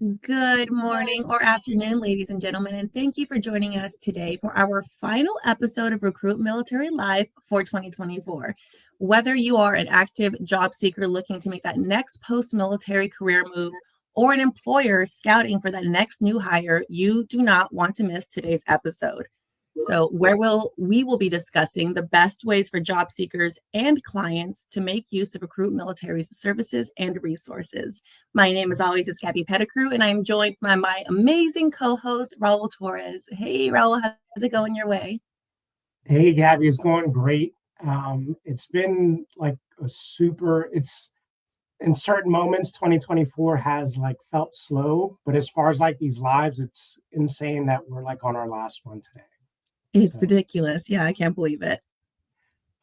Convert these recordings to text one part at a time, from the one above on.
Good morning or afternoon, ladies and gentlemen, and thank you for joining us today for our final episode of Recruit Military Live for 2024. Whether you are an active job seeker looking to make that next post-military career move or an employer scouting for that next new hire, you do not want to miss today's episode. So we will be discussing the best ways for job seekers and clients to make use of Recruit Military's services and resources. My name, as always, is Gabby Petticrew, and I'm joined by my amazing co-host, Raul Torres. Hey, Raul, how's it going your way? Hey, Gabby, it's going great. It's been like in certain moments, 2024 has felt slow, but as far as these lives, it's insane that we're on our last one today. It's ridiculous. Yeah, I can't believe it.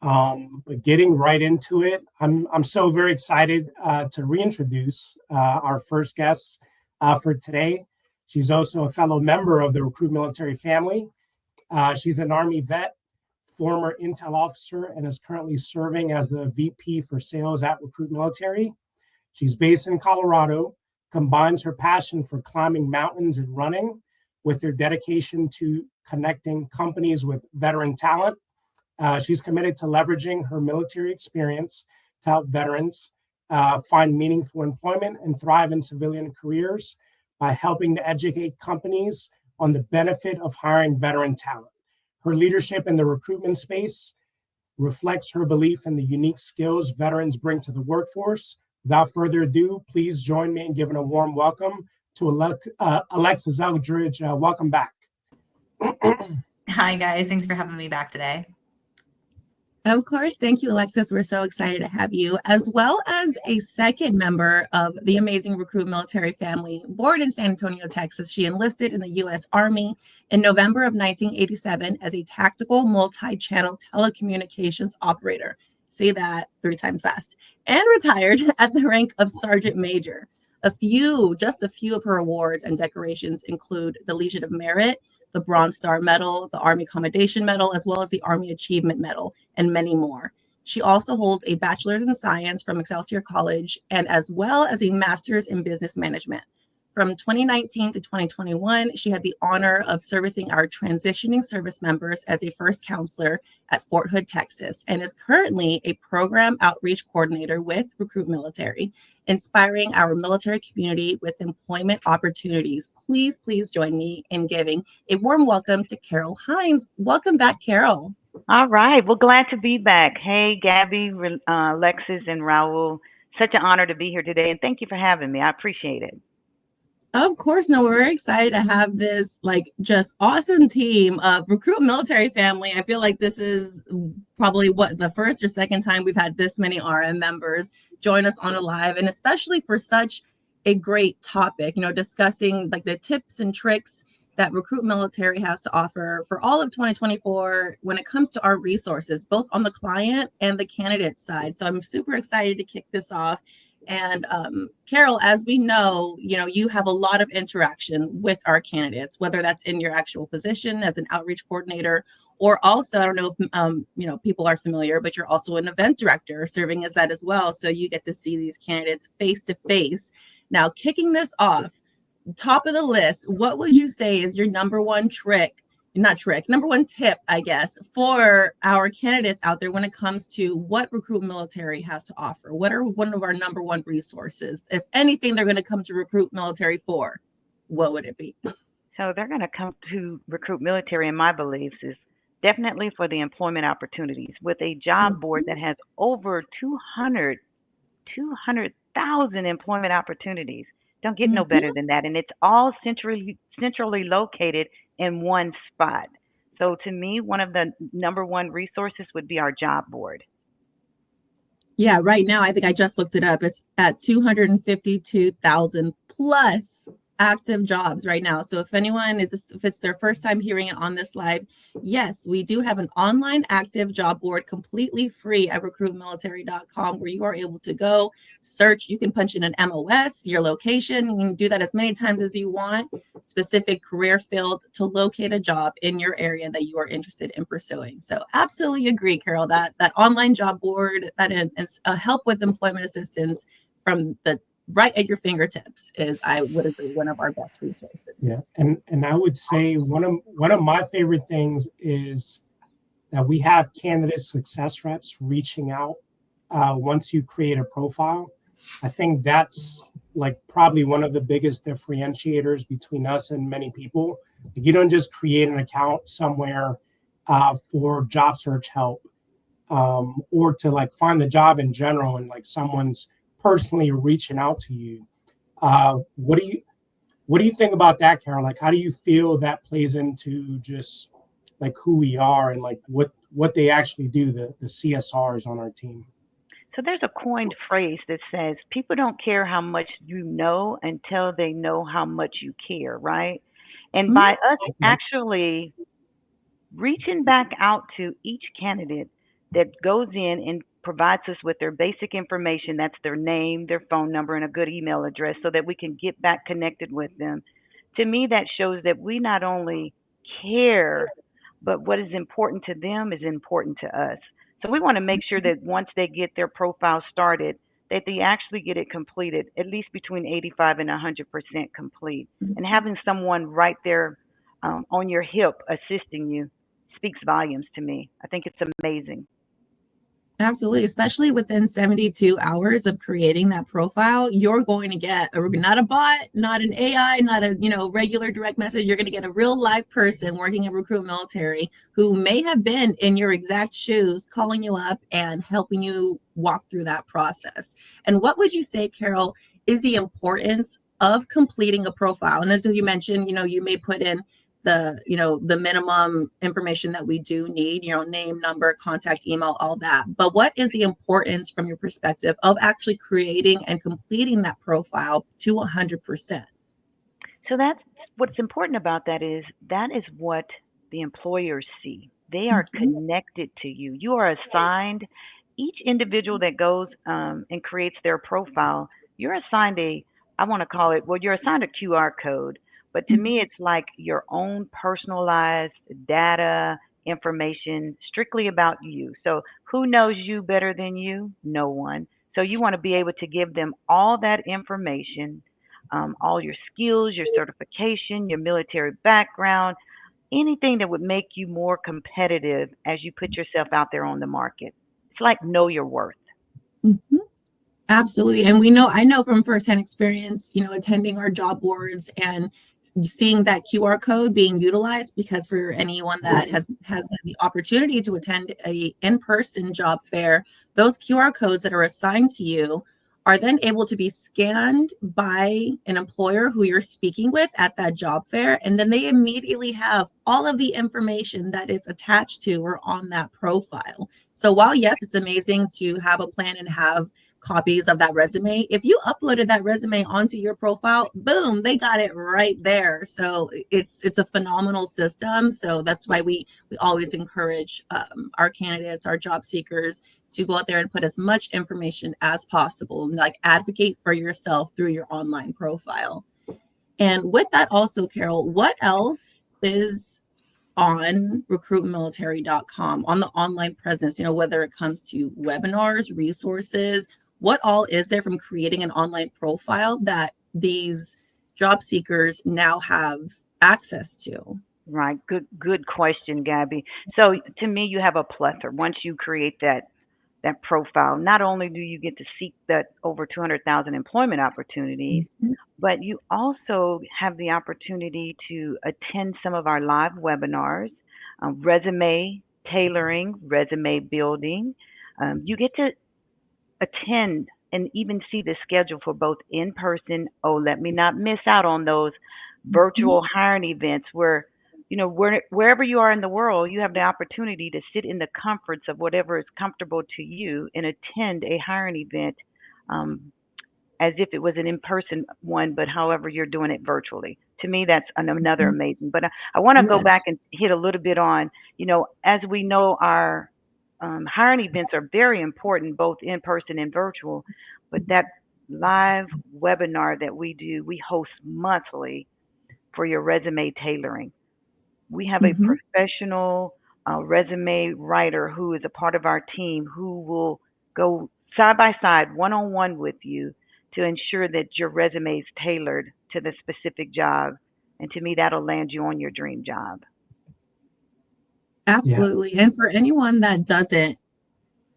But getting right into it, I'm so very excited to reintroduce our first guest for today. She's also a fellow member of the Recruit Military family. She's an Army vet, former intel officer, and is currently serving as the VP for sales at Recruit Military. She's based in Colorado, combines her passion for climbing mountains and running with her dedication to connecting companies with veteran talent. She's committed to leveraging her military experience to help veterans find meaningful employment and thrive in civilian careers by helping to educate companies on the benefit of hiring veteran talent. Her leadership in the recruitment space reflects her belief in the unique skills veterans bring to the workforce. Without further ado, please join me in giving a warm welcome to Alexis Eldridge. Welcome back. Hi, guys. Thanks for having me back today. Of course. Thank you, Alexis. We're so excited to have you, as well as a second member of the amazing Recruit Military family. Born in San Antonio, Texas, she enlisted in the U.S. Army in November of 1987 as a tactical multi-channel telecommunications operator. Say that 3 times fast. And retired at the rank of Sergeant Major. Just a few of her awards and decorations include the Legion of Merit, the Bronze Star Medal, the Army Commendation Medal, as well as the Army Achievement Medal, and many more. She also holds a bachelor's in science from Excelsior College, and as well as a master's in business management. From 2019 to 2021, she had the honor of servicing our transitioning service members as a first counselor at Fort Hood, Texas, and is currently a program outreach coordinator with Recruit Military, inspiring our military community with employment opportunities. Please join me in giving a warm welcome to Carol Hymes. Welcome back, Carol. All right. Well, glad to be back. Hey, Gabby, Alexis, and Raul. Such an honor to be here today, and thank you for having me. I appreciate it. Of course. No, we're very excited to have this just awesome team of Recruit Military family. I feel like this is probably the first or second time we've had this many RM members join us on a live, and especially for such a great topic, discussing the tips and tricks that Recruit Military has to offer for all of 2024 when it comes to our resources, both on the client and the candidate side. So I'm super excited to kick this off. And Carol, as we know, you have a lot of interaction with our candidates, whether that's in your actual position as an outreach coordinator, or also, I don't know if people are familiar, but you're also an event director serving as that as well. So you get to see these candidates face to face. Now, kicking this off, top of the list, what would you say is your number one number one tip, I guess, for our candidates out there when it comes to what Recruit Military has to offer? What are one of our number one resources? If anything, they're going to come to Recruit Military for, what would it be? So they're going to come to Recruit Military, in my beliefs, is definitely for the employment opportunities with a job board that has over 200,000 employment opportunities. Don't get no better than that. And it's all centrally located in one spot. So to me, one of the number one resources would be our job board. Yeah, right now, I think I just looked it up. It's at 252,000 plus active jobs right now. So if it's their first time hearing it on this live, yes, we do have an online active job board completely free at recruitmilitary.com where you are able to go search. You can punch in an MOS, your location. You can do that as many times as you want, specific career field to locate a job in your area that you are interested in pursuing. So absolutely agree, Carol, that online job board, that is help with employment assistance from the right at your fingertips is, I would agree, one of our best resources. Yeah, and I would say one of my favorite things is that we have candidate success reps reaching out once you create a profile. I think that's like probably one of the biggest differentiators between us and many people. You don't just create an account somewhere for job search help or to like find the job in general, and like someone's personally reaching out to you. What do you think about that, Carol? Like, how do you feel that plays into just like who we are and like what they actually do, the CSRs on our team? So there's a coined phrase that says people don't care how much you know until they know how much you care, right? And Mhm. by us Okay. actually reaching back out to each candidate that goes in and provides us with their basic information, that's their name, their phone number, and a good email address so that we can get back connected with them. To me, that shows that we not only care, but what is important to them is important to us. So we want to make sure that once they get their profile started, that they actually get it completed, at least between 85 and 100% complete. And having someone right there on your hip assisting you speaks volumes to me. I think it's amazing. Absolutely, especially within 72 hours of creating that profile, you're going to get not a bot, not an AI, not a regular direct message. You're going to get a real live person working at Recruit Military who may have been in your exact shoes, calling you up and helping you walk through that process. And what would you say, Carol, is the importance of completing a profile? And as you mentioned, you may put in the minimum information that we do need, name, number, contact, email, all that. But what is the importance from your perspective of actually creating and completing that profile to 100%? So that's what's important about that is what the employers see. They are connected to you. You are assigned each individual that goes and creates their profile. You're assigned I want to call it, well, you're assigned a QR code, but to me, it's like your own personalized data information strictly about you. So who knows you better than you? No one. So you want to be able to give them all that information, all your skills, your certification, your military background, anything that would make you more competitive as you put yourself out there on the market. It's like know your worth. Mhm. Absolutely. And I know from firsthand experience, attending our job boards and seeing that QR code being utilized, because for anyone that has the opportunity to attend a in-person job fair, those QR codes that are assigned to you are then able to be scanned by an employer who you're speaking with at that job fair. And then they immediately have all of the information that is attached to or on that profile. So while, yes, it's amazing to have a plan and have copies of that resume, if you uploaded that resume onto your profile, boom, they got it right there. So it's a phenomenal system. So that's why we always encourage our candidates, our job seekers, to go out there and put as much information as possible, and like advocate for yourself through your online profile. And with that also, Carol, what else is on recruitmilitary.com on the online presence, whether it comes to webinars, resources, what all is there from creating an online profile that these job seekers now have access to? Right. Good question, Gabby. So to me, you have a plethora. Once you create that profile, not only do you get to seek that over 200,000 employment opportunities, but you also have the opportunity to attend some of our live webinars, resume tailoring, resume building. You get to attend and even see the schedule for both in person. Oh, let me not miss out on those virtual hiring events where, wherever you are in the world, you have the opportunity to sit in the comforts of whatever is comfortable to you and attend a hiring event as if it was an in-person one, but however you're doing it virtually. To me, that's another amazing. But I want to go Yes. back and hit a little bit on, as we know, our hiring events are very important, both in person and virtual. But that live webinar that we do, we host monthly for your resume tailoring. We have a professional resume writer who is a part of our team who will go side by side, one on one with you to ensure that your resume is tailored to the specific job. And to me, that'll land you on your dream job. Absolutely. And for anyone that doesn't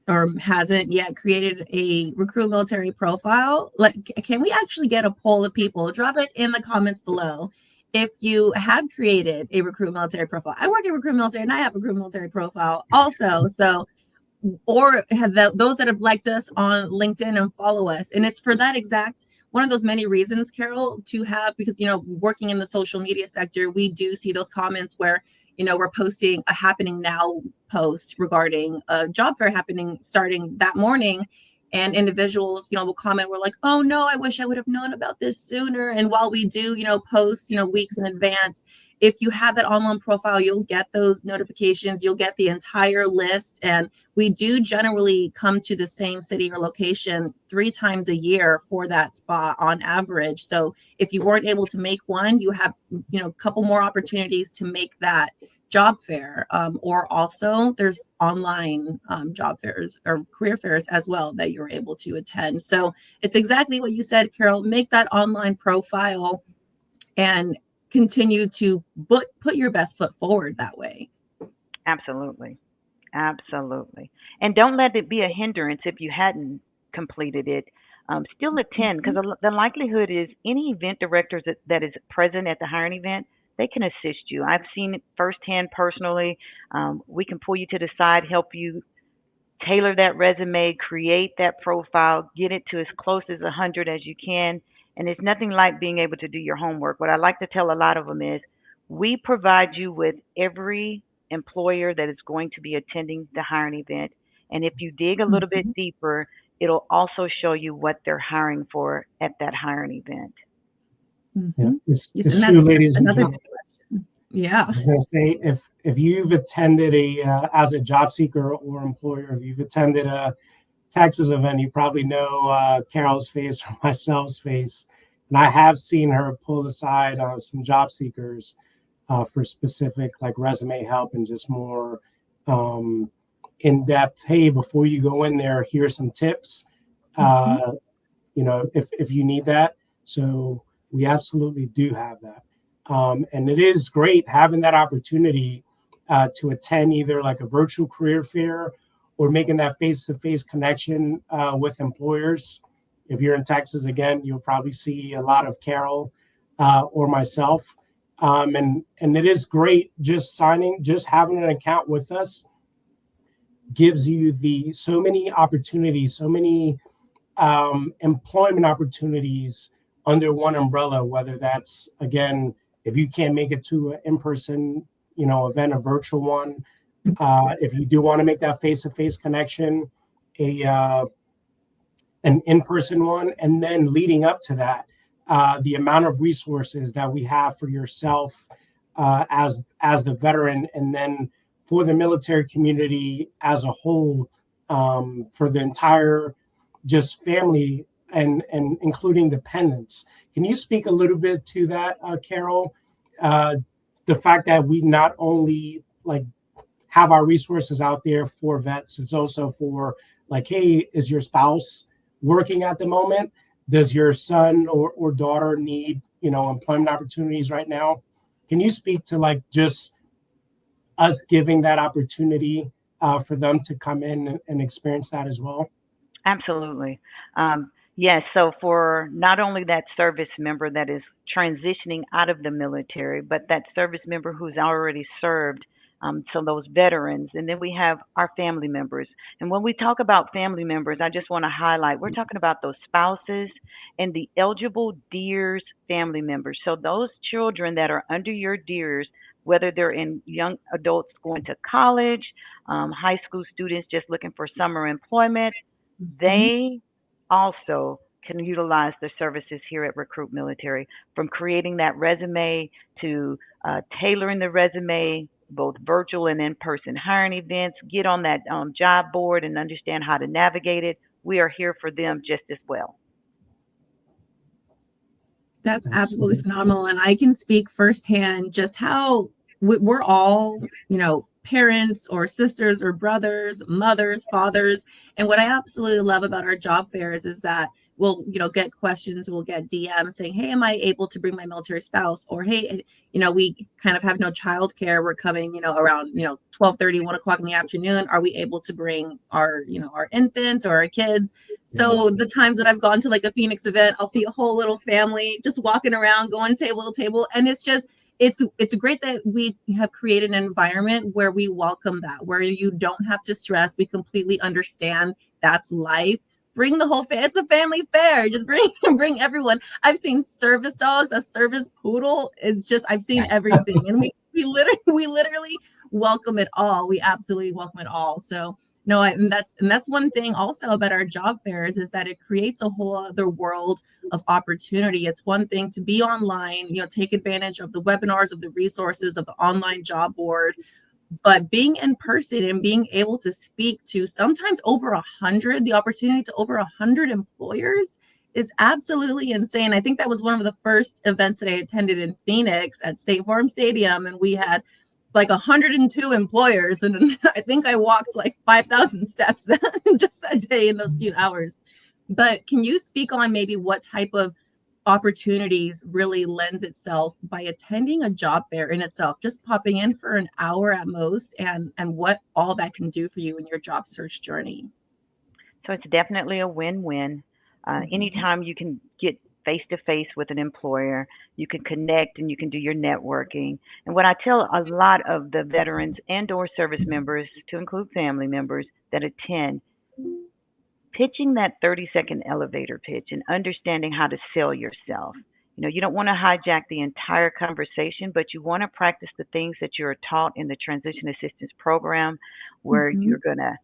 or hasn't yet created a Recruit Military profile, like, can we actually get a poll of people? Drop it in the comments below if you have created a Recruit Military profile. I work at Recruit Military and I have a Recruit Military profile also. So, or have those that have liked us on LinkedIn and follow us. And it's for that exact one of those many reasons, Carol, to have, because, you know, working in the social media sector, we do see those comments where, you know, we're posting a happening now post regarding a job fair starting that morning. And individuals, you know, will comment, we're like, oh no, I wish I would have known about this sooner. And while we do, you know, post, you know, weeks in advance, if you have that online profile, you'll get those notifications, you'll get the entire list. And we do generally come to the same city or location 3 times a year for that spot on average. So if you weren't able to make one, you have, you know, a couple more opportunities to make that job fair. Or also there's online job fairs or career fairs as well that you're able to attend. So it's exactly what you said, Carol. Make that online profile and continue to put your best foot forward that way. Absolutely. Absolutely. And don't let it be a hindrance if you hadn't completed it. Still attend, because the likelihood is any event directors that is present at the hiring event, they can assist you. I've seen it firsthand personally. We can pull you to the side, help you tailor that resume, create that profile, get it to as close as 100 as you can. And it's nothing like being able to do your homework. What I like to tell a lot of them is we provide you with every employer that is going to be attending the hiring event. And if you dig a little bit deeper, it'll also show you what they're hiring for at that hiring event. Yeah. Yes, It's and true, that's ladies and another gentlemen. good question. Yeah. I was going to say, if you've attended as a job seeker or employer, if you've attended a Texas event, you probably know Carol's face or myself's face. And I have seen her pull aside some job seekers for specific like resume help and just more in-depth, hey, before you go in there, here's some tips, you know, if you need that. So we absolutely do have that. And it is great having that opportunity to attend either like a virtual career fair or making that face-to-face connection with employers. If you're in Texas, again, you'll probably see a lot of Carol or myself. And it is great just having an account with us gives you so many opportunities, so many employment opportunities under one umbrella, whether that's, again, if you can't make it to an in-person, you know, event, a virtual one, if you do want to make that face-to-face connection, an in-person one, and then leading up to that, the amount of resources that we have for yourself as the veteran, and then for the military community as a whole, for the entire just family and including dependents. Can you speak a little bit to that, Carol? The fact that we not only like have our resources out there for vets, it's also for like, hey, is your spouse working at the moment? Does your son or daughter need, you know, employment opportunities right now? Can you speak to like just us giving that opportunity for them to come in and experience that as well? Absolutely. Yes. So for not only that service member that is transitioning out of the military, but that service member who's already served, so those veterans, and then we have our family members. And when we talk about family members, I just want to highlight, we're talking about those spouses and the eligible DEERS family members. So those children that are under your DEERS, whether they're in young adults going to college, high school students just looking for summer employment, they also can utilize the services here at Recruit Military, from creating that resume to tailoring the resume, both virtual and in-person hiring events, get on that job board and understand how to navigate it. We are here for them just as well. That's absolutely phenomenal. And I can speak firsthand just how we're all, you know, parents or sisters or brothers, mothers, fathers. And what I absolutely love about our job fairs is that we'll, get questions, we'll get DMs saying, hey, am I able to bring my military spouse? Or, hey, we kind of have no childcare. We're coming, around, 12:30, 1 o'clock in the afternoon. Are we able to bring our, our infants or our kids? So the times that I've gone to like a Phoenix event, I'll see a whole little family just walking around, going table to table. And it's just, it's great that we have created an environment where we welcome that, where you don't have to stress. We completely understand that's life. Bring the whole it's a family fair. Just bring everyone. I've seen service dogs, a service poodle. It's just, I've seen everything. And we literally welcome it all. We absolutely welcome it all. So no, and that's one thing also about our job fairs is that it creates a whole other world of opportunity. It's one thing to be online, take advantage of the webinars, of the resources, of the online job board, but being in person and being able to speak to sometimes over 100, the opportunity to over 100 employers is absolutely insane. I think that was one of the first events that I attended in Phoenix at State Farm Stadium, and we had like 102 employers, and I think I walked like 5,000 steps just that day in those few hours. But can you speak on maybe what type of opportunities really lends itself by attending a job fair in itself, just popping in for an hour at most, and what all that can do for you in your job search journey? So it's definitely a win-win. Anytime you can get face-to-face with an employer, you can connect and you can do your networking. And what I tell a lot of the veterans and or service members, to include family members that attend, pitching that 30-second elevator pitch and understanding how to sell yourself. You don't want to hijack the entire conversation, but you want to practice the things that you're taught in the transition assistance program, where you're going to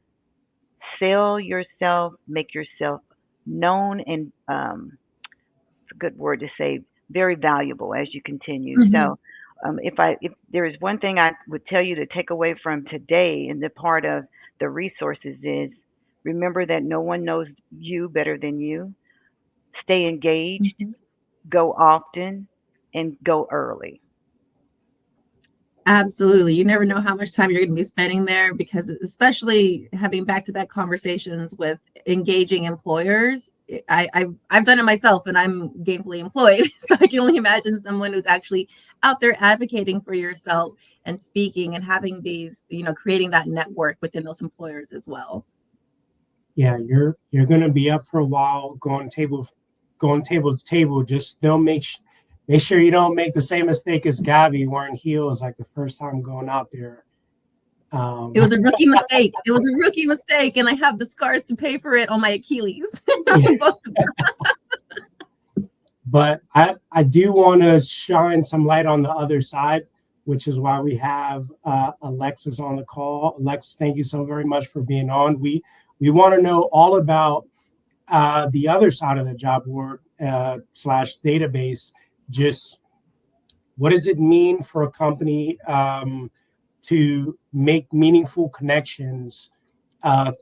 sell yourself, make yourself known, and it's a good word to say, very valuable as you continue. So if there is one thing I would tell you to take away from today in the part of the resources is, remember that no one knows you better than you. Stay engaged, go often, and go early. Absolutely. You never know how much time you're going to be spending there, because especially having back-to-back conversations with engaging employers, I've done it myself, and I'm gainfully employed. So I can only imagine someone who's actually out there advocating for yourself and speaking and having these, creating that network within those employers as well. Yeah, you're going to be up for a while, going table to table. Just don't make sure you don't make the same mistake as Gabby, wearing heels like the first time going out there. It was a rookie mistake. It was a rookie mistake, and I have the scars to pay for it on my Achilles. But I do want to shine some light on the other side, which is why we have Alexis on the call. Alexis, thank you so very much for being on. We want to know all about the other side of the job board / database. Just what does it mean for a company to make meaningful connections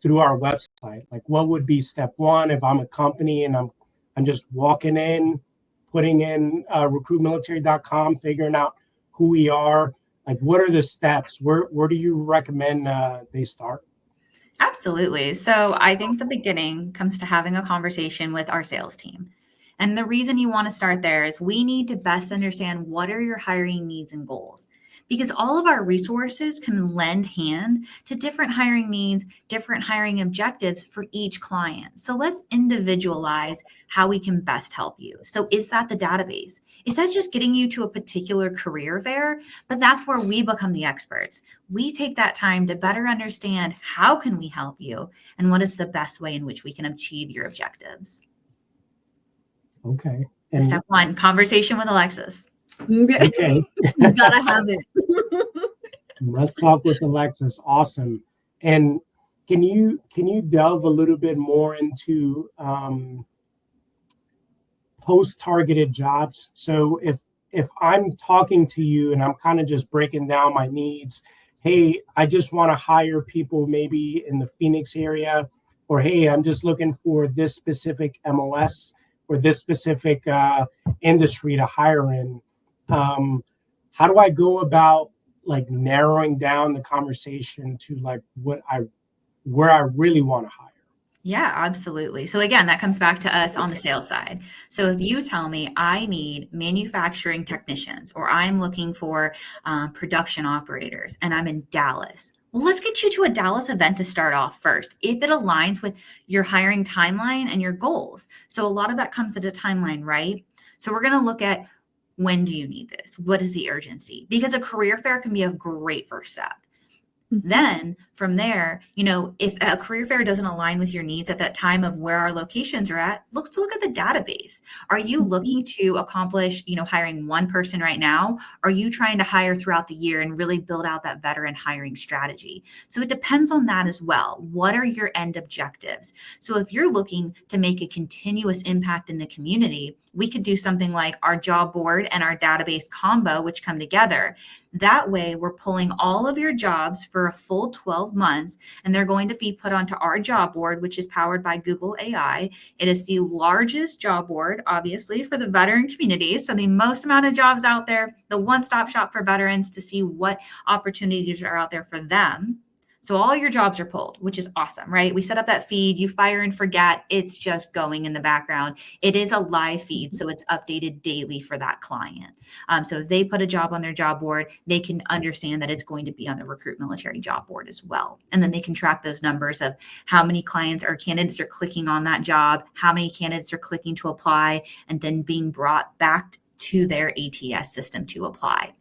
through our website? Like, what would be step one if I'm a company and I'm just walking in, putting in RecruitMilitary.com, figuring out who we are? Like, what are the steps? Where do you recommend they start? Absolutely. So I think the beginning comes to having a conversation with our sales team. And the reason you want to start there is we need to best understand what are your hiring needs and goals, because all of our resources can lend hand to different hiring needs, different hiring objectives for each client. So let's individualize how we can best help you. So is that the database? Is that just getting you to a particular career fair? But that's where we become the experts. We take that time to better understand how can we help you and what is the best way in which we can achieve your objectives. Okay. So step one, conversation with Alexis. Okay. You gotta have it. Let's talk with Alexis. Awesome. And can you delve a little bit more into post-targeted jobs? So if I'm talking to you and I'm kind of just breaking down my needs, hey, I just want to hire people maybe in the Phoenix area, or hey, I'm just looking for this specific MLS or this specific industry to hire in. How do I go about like narrowing down the conversation to like where I really want to hire? Yeah, absolutely. So again, that comes back to us on the sales side. So if you tell me I need manufacturing technicians or I'm looking for production operators and I'm in Dallas, well, let's get you to a Dallas event to start off first, if it aligns with your hiring timeline and your goals. So a lot of that comes at a timeline, right? So we're going to look at, when do you need this? What is the urgency? Because a career fair can be a great first step. Then from there, if a career fair doesn't align with your needs at that time of where our locations are at, look at the database. Are you looking to accomplish, hiring one person right now? Are you trying to hire throughout the year and really build out that veteran hiring strategy? So it depends on that as well. What are your end objectives? So if you're looking to make a continuous impact in the community, we could do something like our job board and our database combo, which come together. That way, we're pulling all of your jobs for a full 12 months, and they're going to be put onto our job board, which is powered by Google AI. It is the largest job board, obviously, for the veteran community. So the most amount of jobs out there, the one-stop shop for veterans to see what opportunities are out there for them. So all your jobs are pulled, which is awesome, right? We set up that feed, you fire and forget, it's just going in the background. It is a live feed, so it's updated daily for that client. So if they put a job on their job board, they can understand that it's going to be on the RecruitMilitary job board as well. And then they can track those numbers of how many clients or candidates are clicking on that job, how many candidates are clicking to apply, and then being brought back to their ATS system to apply.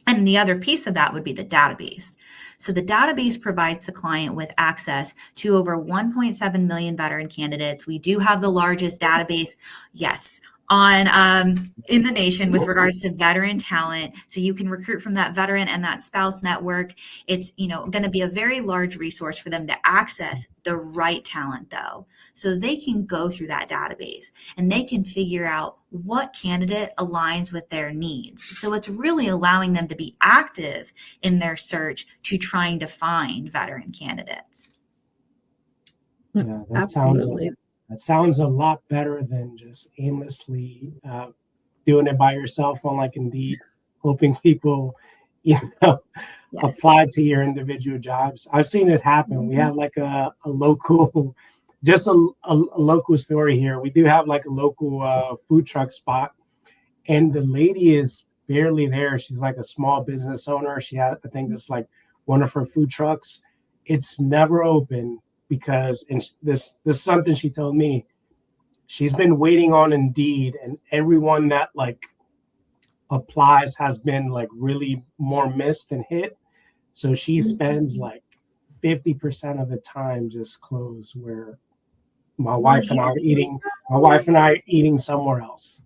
And the other piece of that would be the database. So the database provides the client with access to over 1.7 million veteran candidates. We do have the largest database, yes, in the nation with regards to veteran talent. So you can recruit from that veteran and that spouse network. It's, going to be a very large resource for them to access the right talent though. So they can go through that database and they can figure out what candidate aligns with their needs. So it's really allowing them to be active in their search to trying to find veteran candidates. Yeah, Absolutely. That sounds a lot better than just aimlessly doing it by yourself on like Indeed, hoping people, Yes. apply to your individual jobs. I've seen it happen. We have like a local, just a local story here. We do have like a local food truck spot, and the lady is barely there. She's like a small business owner. She had, I think it's like one of her food trucks. It's never open because, and this is something she told me, she's been waiting on Indeed, and everyone that like applies has been like really more missed than hit. So she spends like 50% of the time just closed, where my wife and I are eating somewhere else.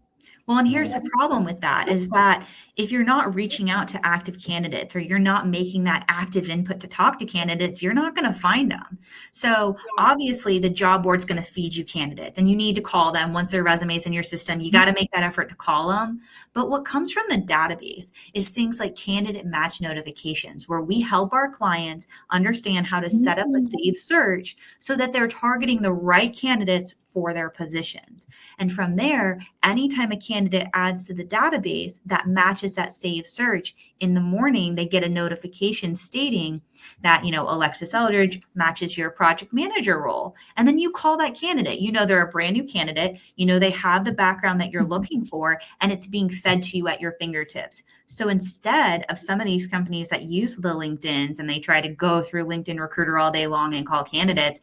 Well, and here's the problem with that is that if you're not reaching out to active candidates or you're not making that active input to talk to candidates, you're not going to find them. So obviously the job board's going to feed you candidates and you need to call them once their resume's in your system. You got to make that effort to call them. But what comes from the database is things like candidate match notifications, where we help our clients understand how to set up a saved search so that they're targeting the right candidates for their positions. And from there, anytime a candidate adds to the database that matches that saved search, in the morning, they get a notification stating that, Alexis Eldridge matches your project manager role. And then you call that candidate. They're a brand new candidate. They have the background that you're looking for, and it's being fed to you at your fingertips. So instead of some of these companies that use the LinkedIns and they try to go through LinkedIn Recruiter all day long and call candidates,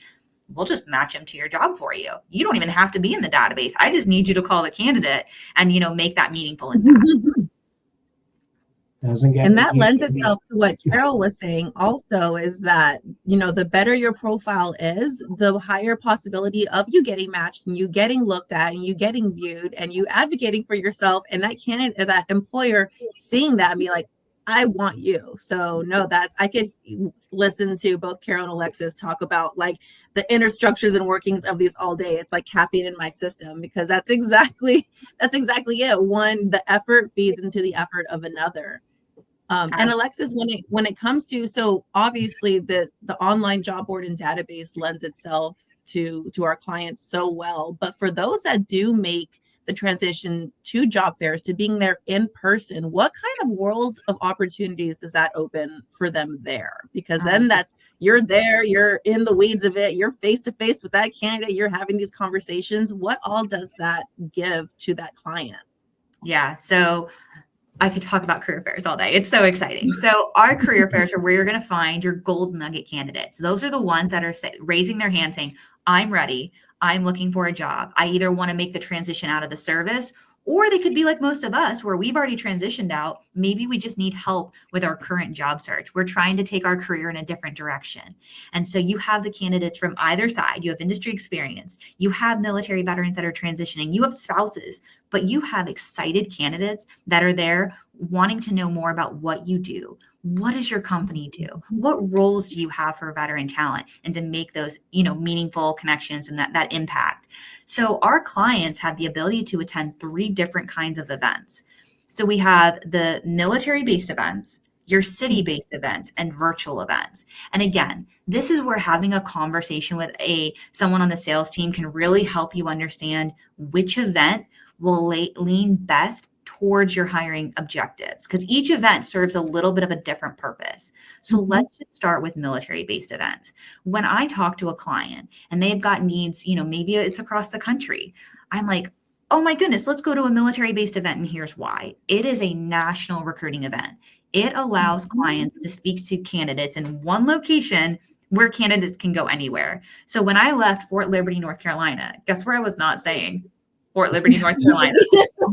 we'll just match them to your job for you. You don't even have to be in the database. I just need you to call the candidate and, make that meaningful impact. And that lends itself to what Carol was saying also, is that, the better your profile is, the higher possibility of you getting matched and you getting looked at and you getting viewed and you advocating for yourself, and that candidate or that employer seeing that and be like, I want you. So no, I could listen to both Carol and Alexis talk about like the inner structures and workings of these all day. It's like caffeine in my system, because that's exactly it. One, the effort feeds into the effort of another. And Alexis, when it comes to, so obviously the online job board and database lends itself to our clients so well, but for those that do make the transition to job fairs, to being there in person, what kind of worlds of opportunities does that open for them there? Because then you're there, you're in the weeds of it, you're face to face with that candidate, you're having these conversations. What all does that give to that client? Yeah. So I could talk about career fairs all day. It's so exciting. So our career fairs are where you're going to find your gold nugget candidates. Those are the ones that are raising their hand saying, I'm ready. I'm looking for a job. I either want to make the transition out of the service, or they could be like most of us where we've already transitioned out. Maybe we just need help with our current job search. We're trying to take our career in a different direction. And so you have the candidates from either side. You have industry experience. You have military veterans that are transitioning. You have spouses, but you have excited candidates that are there wanting to know more about what you do. What does your company do? What roles do you have for veteran talent, and to make those, meaningful connections and that impact? So our clients have the ability to attend 3 different kinds of events. So we have the military-based events, your city-based events, and virtual events. And again, this is where having a conversation with someone on the sales team can really help you understand which event will lean best towards your hiring objectives, because each event serves a little bit of a different purpose. So let's just start with military-based events. When I talk to a client and they've got needs, maybe it's across the country, I'm like, oh my goodness, let's go to a military-based event. And here's why. It is a national recruiting event. It allows clients to speak to candidates in one location where candidates can go anywhere. So when I left Fort Liberty, North Carolina, guess where I was not staying? Fort Liberty, North Carolina.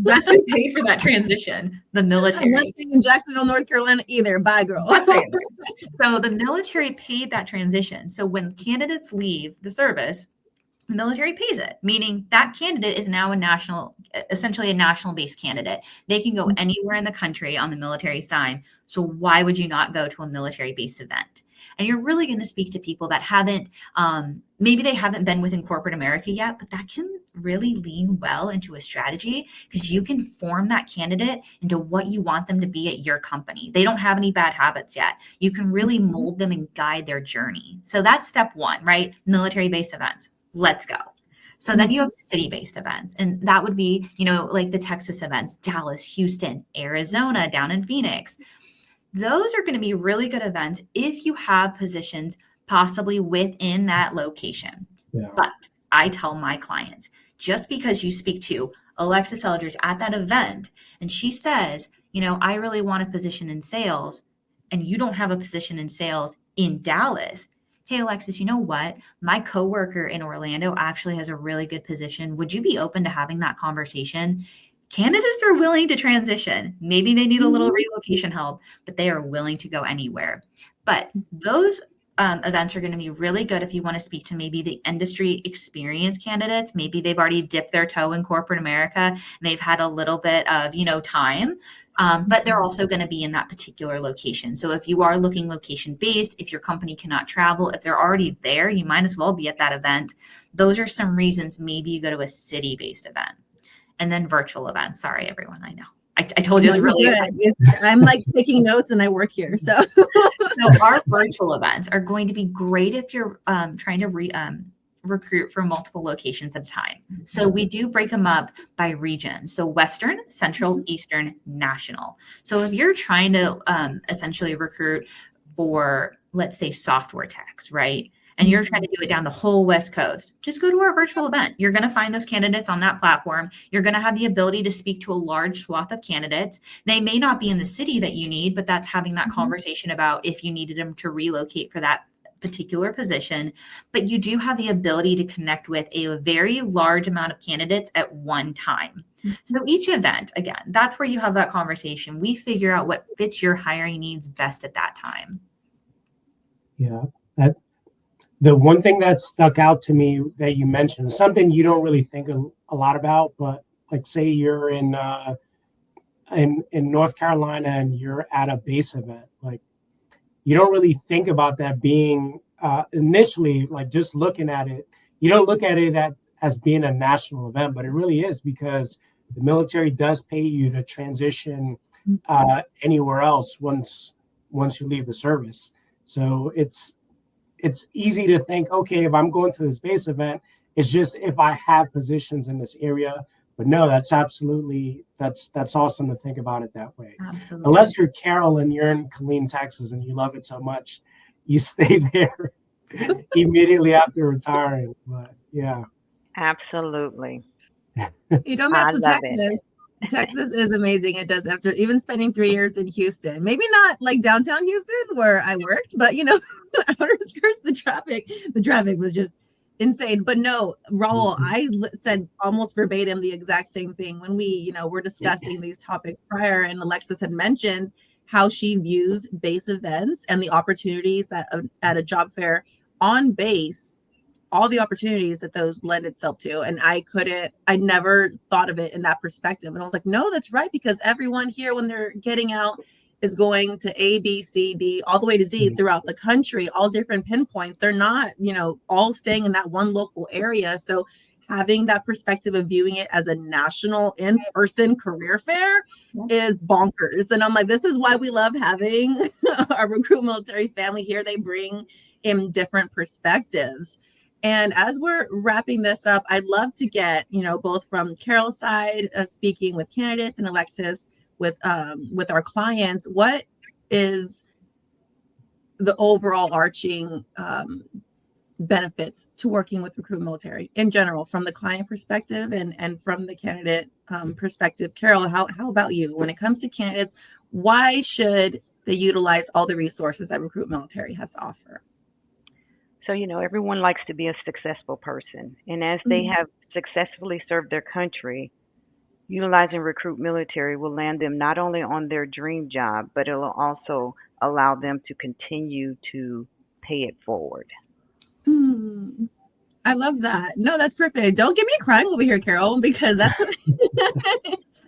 That's who paid for that transition, the military. I'm not saying Jacksonville, North Carolina either. Bye, girl. So the military paid that transition. So when candidates leave the service, the military pays it, meaning that candidate is now essentially a national-based candidate. They can go anywhere in the country on the military's dime. So why would you not go to a military-based event? And you're really going to speak to people that haven't, maybe they haven't been within corporate America yet, but that can really lean well into a strategy, because you can form that candidate into what you want them to be at your company. They don't have any bad habits yet. You can really mold them and guide their journey. So that's step 1, right? Military-based events. Let's go. So then you have city-based events, and that would be, like the Texas events, Dallas, Houston, Arizona, down in Phoenix. Those are going to be really good events if you have positions possibly within that location. Yeah. But I tell my clients, just because you speak to Alexis Eldridge at that event and she says, I really want a position in sales, and you don't have a position in sales in Dallas. Hey, Alexis, you know what? My coworker in Orlando actually has a really good position. Would you be open to having that conversation? Candidates are willing to transition. Maybe they need a little relocation help, but they are willing to go anywhere. But those events are going to be really good if you want to speak to maybe the industry experienced candidates. Maybe they've already dipped their toe in corporate America and they've had a little bit of, time, but they're also going to be in that particular location. So if you are looking location based, if your company cannot travel, if they're already there, you might as well be at that event. Those are some reasons maybe you go to a city based event. And then virtual events. Sorry, everyone. I know. I told you it's really good. I'm like taking notes and I work here. So our virtual events are going to be great if you're trying to recruit from multiple locations at a time. So we do break them up by region. So Western, Central, Eastern, National. So if you're trying to essentially recruit for, let's say, software techs, right? And you're trying to do it down the whole West Coast, just go to our virtual event. You're going to find those candidates on that platform. You're going to have the ability to speak to a large swath of candidates. They may not be in the city that you need, but that's having that conversation about if you needed them to relocate for that particular position. But you do have the ability to connect with a very large amount of candidates at one time. So each event, again, that's where you have that conversation. We figure out what fits your hiring needs best at that time. Yeah. The one thing that stuck out to me that you mentioned, something you don't really think a lot about, but like say you're in North Carolina and you're at a base event, like you don't really think about that being initially, like just looking at it, you don't look at it as being a national event, but it really is, because the military does pay you to transition anywhere else once you leave the service. So it's easy to think, okay, if I'm going to this base event, it's just if I have positions in this area. no, that's absolutely, that's awesome to think about it that way. Absolutely. Unless you're Carol and you're in Killeen, Texas, and you love it so much, you stay there immediately after retiring. But yeah. Absolutely. You don't I mess with love it. Texas. Texas is amazing. It does, after even spending 3 years in Houston, maybe not like downtown Houston where I worked, but you know, the outer skirts, the traffic was just insane. But no, Raul, I said almost verbatim the exact same thing when we, you know, were discussing these topics prior, and Alexis had mentioned how she views base events and the opportunities that at a job fair on base, all the opportunities that those lend itself to. And I never thought of it in that perspective. And I was like, no, that's right. Because everyone here, when they're getting out, is going to A, B, C, D, all the way to Z throughout the country, all different pinpoints. They're not, you know, all staying in that one local area. So having that perspective of viewing it as a national in-person career fair is bonkers. And I'm like, this is why we love having our Recruit Military family here. They bring in different perspectives. And as we're wrapping this up, I'd love to get, you know, both from Carol's side, speaking with candidates, and Alexis with our clients, what is the overall arching benefits to working with Recruit Military in general, from the client perspective and from the candidate perspective? Carol, how about you? When it comes to candidates, why should they utilize all the resources that Recruit Military has to offer? So, you know, everyone likes to be a successful person. And as they have successfully served their country, utilizing Recruit Military will land them not only on their dream job, but it will also allow them to continue to pay it forward. I love that. No, that's perfect. Don't get me crying over here, Carol, because that's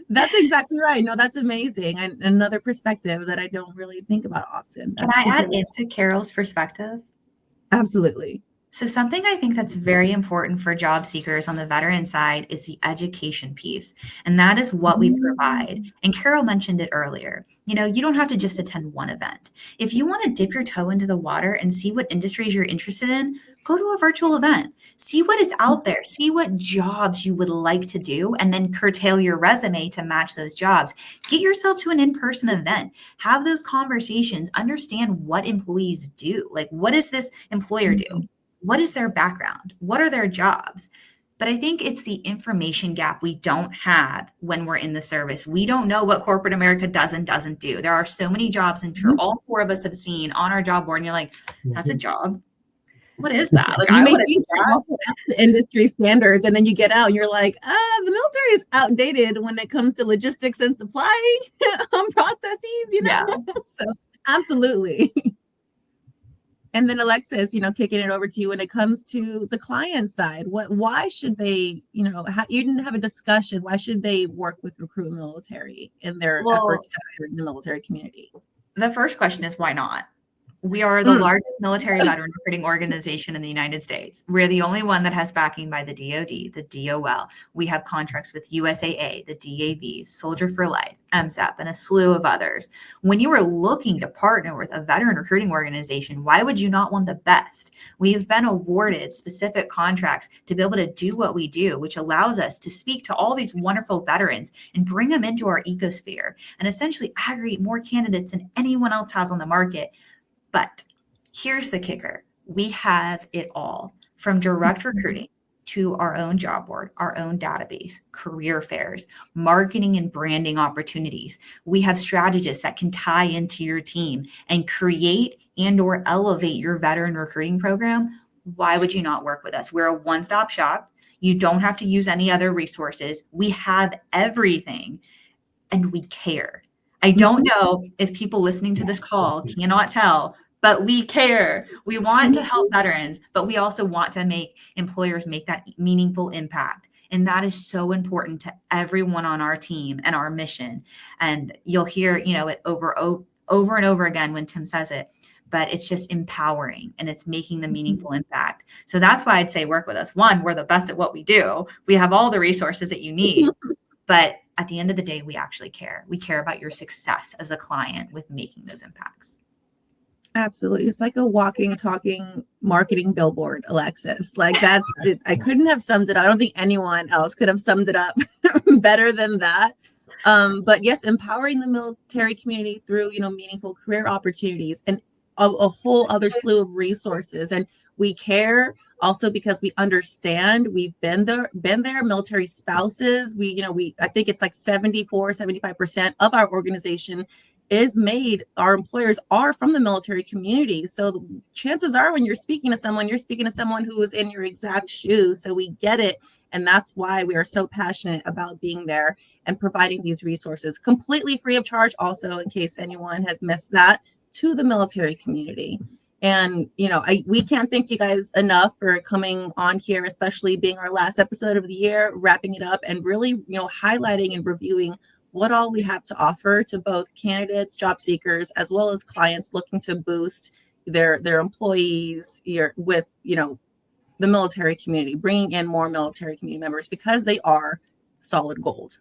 that's exactly right. No, that's amazing. And another perspective that I don't really think about often. Can I add into Carol's perspective? Absolutely. So something I think that's very important for job seekers on the veteran side is the education piece. And that is what we provide. And Carol mentioned it earlier. You know, you don't have to just attend one event. If you want to dip your toe into the water and see what industries you're interested in, go to a virtual event. See what is out there. See what jobs you would like to do, and then curtail your resume to match those jobs. Get yourself to an in-person event. Have those conversations. Understand what employees do. Like, what does this employer do? What is their background? What are their jobs? But I think it's the information gap we don't have when we're in the service. We don't know what corporate America does and doesn't do. There are so many jobs, and sure all four of us have seen on our job board, and you're like, that's a job. What is that? Like, you may think you're also up to industry standards, and then you get out and you're like, the military is outdated when it comes to logistics and supply processes, you know? Yeah. So absolutely. And then Alexis, you know, kicking it over to you when it comes to the client side. Why should they, you know, you didn't have a discussion. Why should they work with Recruit Military in their efforts to hire in the military community? The first question is, why not? We are the largest military veteran recruiting organization in the United States. We're the only one that has backing by the DoD, the DOL. We have contracts with USAA, the DAV, Soldier for Life, MSAP, and a slew of others. When you are looking to partner with a veteran recruiting organization, why would you not want the best? We have been awarded specific contracts to be able to do what we do, which allows us to speak to all these wonderful veterans and bring them into our ecosphere and essentially aggregate more candidates than anyone else has on the market. But here's the kicker. We have it all, from direct recruiting to our own job board, our own database, career fairs, marketing and branding opportunities. We have strategists that can tie into your team and create and or elevate your veteran recruiting program. Why would you not work with us? We're a one-stop shop. You don't have to use any other resources. We have everything, and we care. I don't know if people listening to this call cannot tell, but we care. We want to help veterans, but we also want to make employers make that meaningful impact. And that is so important to everyone on our team and our mission. And you'll hear, you know, it over and over again when Tim says it, but it's just empowering and it's making the meaningful impact. So that's why I'd say work with us. One, we're the best at what we do. We have all the resources that you need, but at the end of the day, we actually care. We care about your success as a client with making those impacts. Absolutely. It's like a walking, talking marketing billboard, Alexis. Like that's, I couldn't have summed it up. I don't think anyone else could have summed it up better than that. But yes, empowering the military community through, meaningful career opportunities and a whole other slew of resources. And we care also because we understand, we've been there, military spouses. I think it's like 75% of our organization is made, our employers are from the military community. So chances are when you're speaking to someone who is in your exact shoes. So we get it. And that's why we are so passionate about being there and providing these resources completely free of charge. Also, in case anyone has missed that, to the military community. And, we can't thank you guys enough for coming on here, especially being our last episode of the year, wrapping it up and really, highlighting and reviewing what all we have to offer to both candidates, job seekers, as well as clients looking to boost their employees with, the military community, bringing in more military community members because they are solid gold.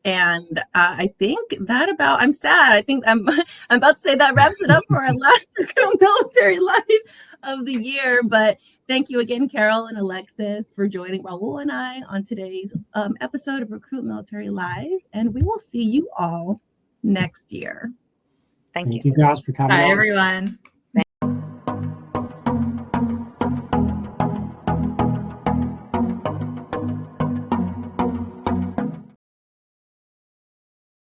And I think I'm sad. I think I'm about to say that wraps it up for our last military life of the year. But thank you again, Carol and Alexis, for joining Raul and I on today's episode of Recruit Military Live. And we will see you all next year. Thank you. Thank you guys for coming. Bye, on. everyone.